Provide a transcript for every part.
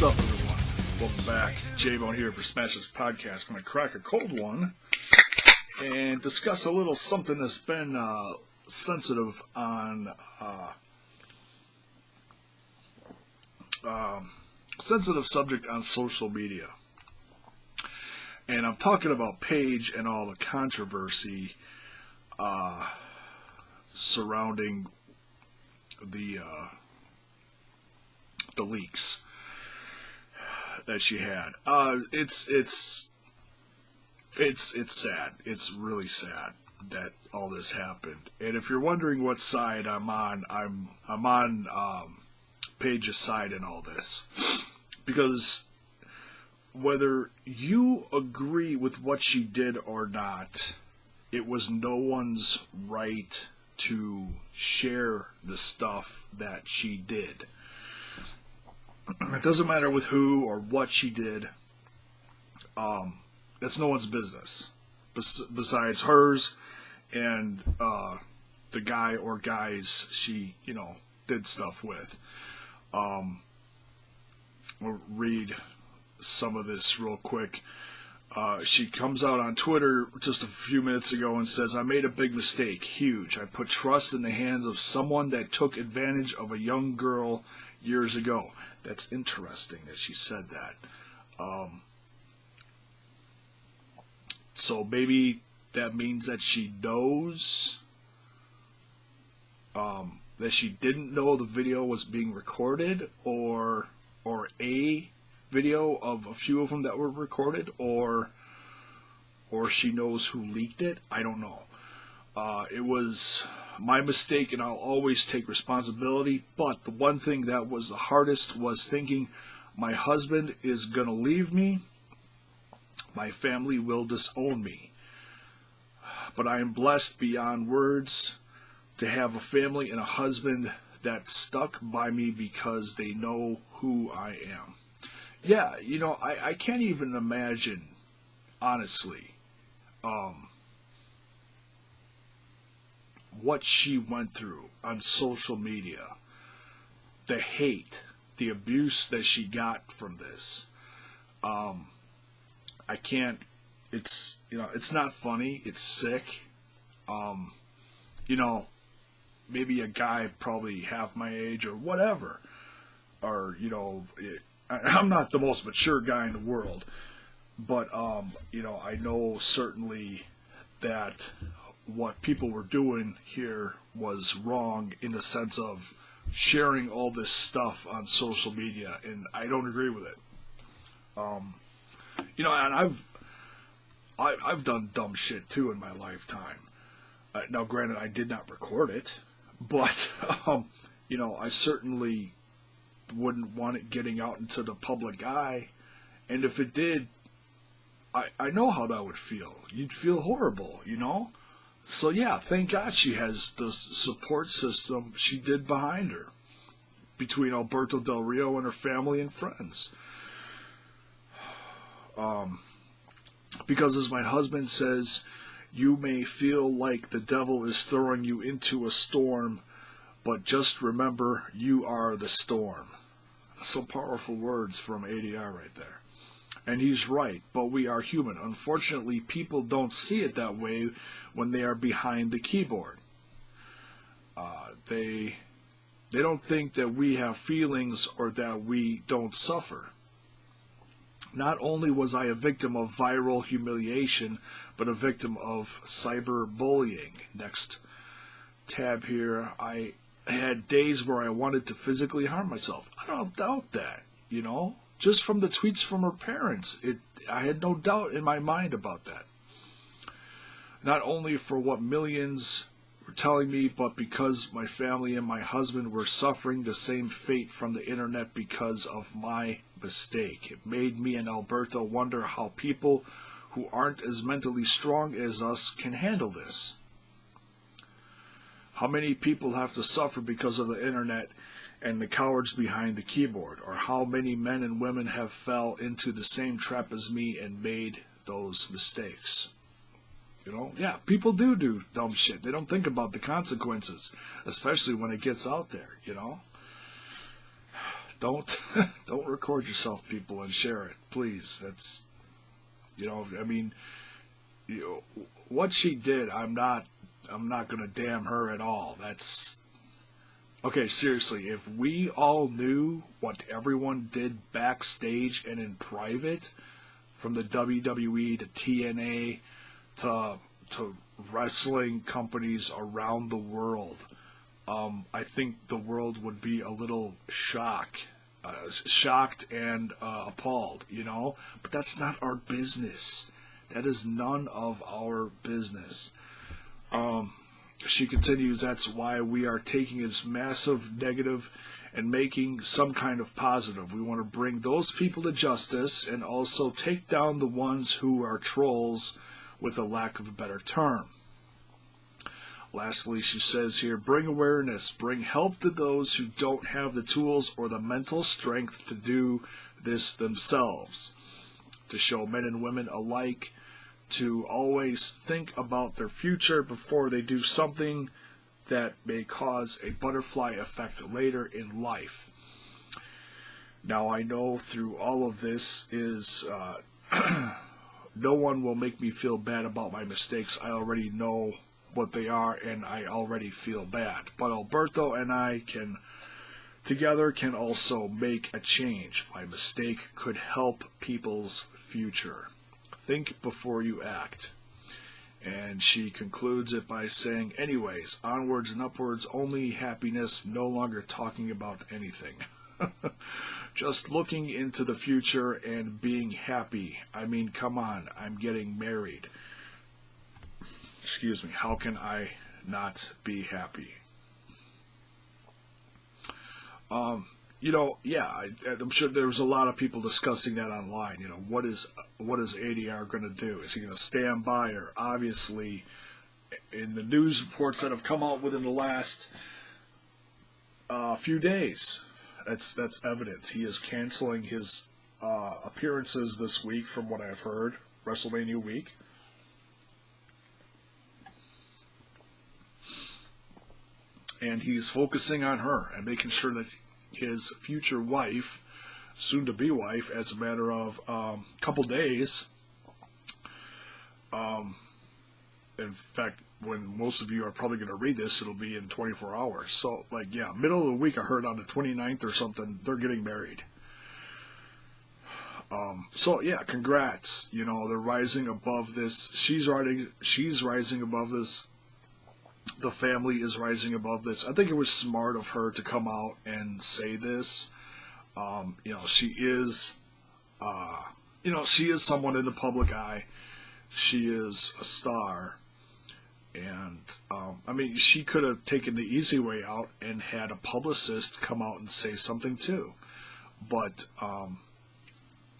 What's up, everyone? Welcome back. J-Bone here for Smash This Podcast. I'm going to crack a cold one and discuss a little something that's been sensitive on sensitive subject on social media. And I'm talking about Paige and all the controversy surrounding the leaks that she had. It's sad. It's really sad that all this happened. And if you're wondering what side I'm on, I'm on Paige's side in all this, because whether you agree with what she did or not, it was no one's right to share the stuff that she did. It doesn't matter with who or what she did. That's no one's business besides hers and the guy or guys she, did stuff with. We'll read some of this real quick. She comes out on Twitter just a few minutes ago and says, "I made a big mistake, huge. I put trust in the hands of someone that took advantage of a young girl years ago." That's interesting that she said that. So maybe that means that she knows that she didn't know the video was being recorded, or a video of a few of them that were recorded, or she knows who leaked it. I don't know. It was my mistake, and I'll always take responsibility. But the one thing that was the hardest was thinking, my husband is going to leave me. My family will disown me. But I am blessed beyond words to have a family and a husband that stuck by me because they know who I am. Yeah, I can't even imagine, honestly, what she went through on social media, the hate, the abuse that she got from this. I can't, it's not funny, it's sick. Maybe a guy probably half my age or whatever, or, I'm not the most mature guy in the world, but, I know certainly that what people were doing here was wrong in the sense of sharing all this stuff on social media, and I don't agree with it. And I've done dumb shit too in my lifetime. Now, granted, I did not record it, but I certainly wouldn't want it getting out into the public eye, and if it did, I know how that would feel. You'd feel horrible, So yeah, thank God she has the support system she did behind her, between Alberto Del Rio and her family and friends. Because as my husband says, you may feel like the devil is throwing you into a storm, but just remember you are the storm. Some powerful words from ADR right there. And he's right, but we are human. Unfortunately, people don't see it that way when they are behind the keyboard. They don't think that we have feelings or that we don't suffer. Not only was I a victim of viral humiliation, but a victim of cyberbullying. Next tab here, I had days where I wanted to physically harm myself. I don't doubt that, Just from the tweets from her parents, I had no doubt in my mind about that. Not only for what millions were telling me, but because my family and my husband were suffering the same fate from the internet because of my mistake. It made me and Alberto wonder how people who aren't as mentally strong as us can handle this. How many people have to suffer because of the internet and the cowards behind the keyboard, or how many men and women have fell into the same trap as me and made those mistakes. Yeah, people do dumb shit. They don't think about the consequences, especially when it gets out there, don't don't record yourself, people, and share it, please. That's, I mean, what she did, I'm not gonna damn her at all. That's okay. Seriously, if we all knew what everyone did backstage and in private, from the WWE to TNA to wrestling companies around the world, I think the world would be a little shocked and appalled, But that's not our business. That is none of our business. She continues, that's why we are taking this massive negative and making some kind of positive. We want to bring those people to justice and also take down the ones who are trolls, with a lack of a better term. Lastly, she says here, bring awareness, bring help to those who don't have the tools or the mental strength to do this themselves. To show men and women alike to always think about their future before they do something that may cause a butterfly effect later in life. Now, I know through all of this is no one will make me feel bad about my mistakes. I already know what they are, and I already feel bad. But Alberto and I can also make a change. My mistake could help people's future. Think before you act. And she concludes it by saying, anyways, onwards and upwards, only happiness, no longer talking about anything. Just looking into the future and being happy. I mean, come on, I'm getting married. Excuse me, how can I not be happy? I'm sure there was a lot of people discussing that online. What is ADR going to do? Is he going to stand by her? Obviously, in the news reports that have come out within the last few days, that's evident. He is canceling his appearances this week, from what I've heard, WrestleMania week. And he's focusing on her and making sure that his future wife, soon-to-be wife, as a matter of couple days, in fact, when most of you are probably going to read this, it'll be in 24 hours. So, middle of the week, I heard on the 29th or something, they're getting married. Congrats. They're rising above this. She's rising above this. The family is rising above this. I think it was smart of her to come out and say this. She is, she is someone in the public eye. She is a star. And, she could have taken the easy way out and had a publicist come out and say something too. But,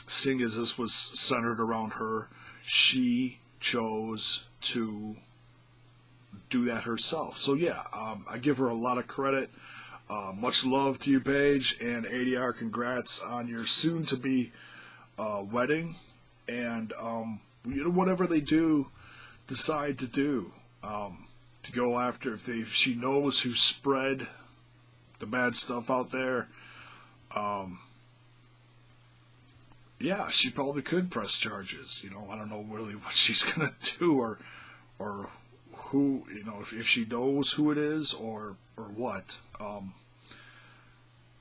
seeing as this was centered around her, she chose to do that herself. So I give her a lot of credit. Much love to you, Paige, and ADR. Congrats on your soon-to-be wedding, and whatever they decide to do, to go after. If she knows who spread the bad stuff out there, she probably could press charges. I don't know really what she's gonna do, or who, if she knows who it is or what.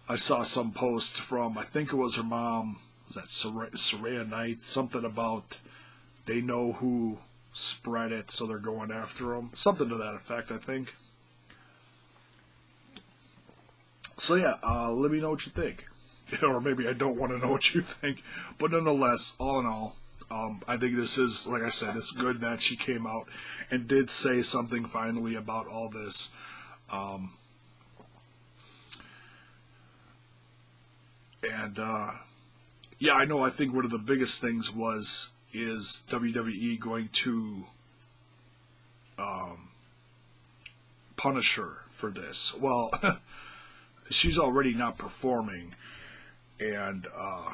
I saw some post from, I think it was her mom, was that Saraya Knight, something about they know who spread it, so they're going after them. Something to that effect, I think. So let me know what you think. Or maybe I don't want to know what you think. But nonetheless, all in all, I think this is, like I said, it's good that she came out and did say something finally about all this. I know, I think one of the biggest things is WWE going to punish her for this. Well, she's already not performing. And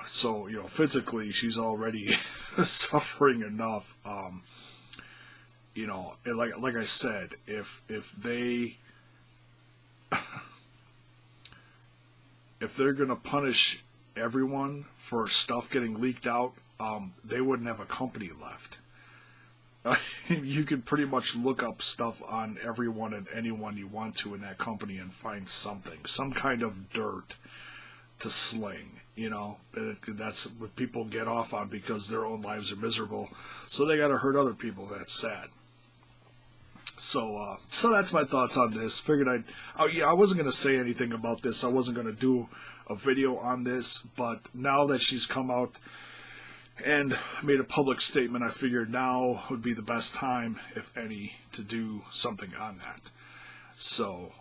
so, physically, she's already suffering enough. Like I said, if if they're going to punish everyone for stuff getting leaked out, they wouldn't have a company left. You could pretty much look up stuff on everyone and anyone you want to in that company and find something, some kind of dirt to sling. You know, that's what people get off on because their own lives are miserable, so they got to hurt other people. That's sad. So that's my thoughts on this. Figured I wasn't going to say anything about this. I wasn't going to do a video on this, but now that she's come out and made a public statement, I figured now would be the best time, if any, to do something on that. So,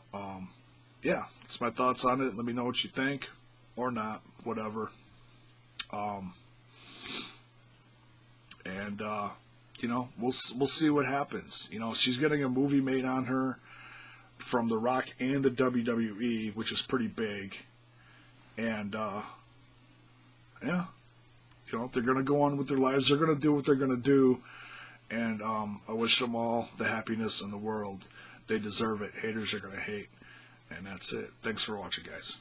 yeah, that's my thoughts on it. Let me know what you think, or not, whatever. You know, we'll see what happens. You know, she's getting a movie made on her from The Rock and the WWE, which is pretty big. And, yeah, you know, they're going to go on with their lives. They're going to do what they're going to do. And I wish them all the happiness in the world. They deserve it. Haters are going to hate. And that's it. Thanks for watching, guys.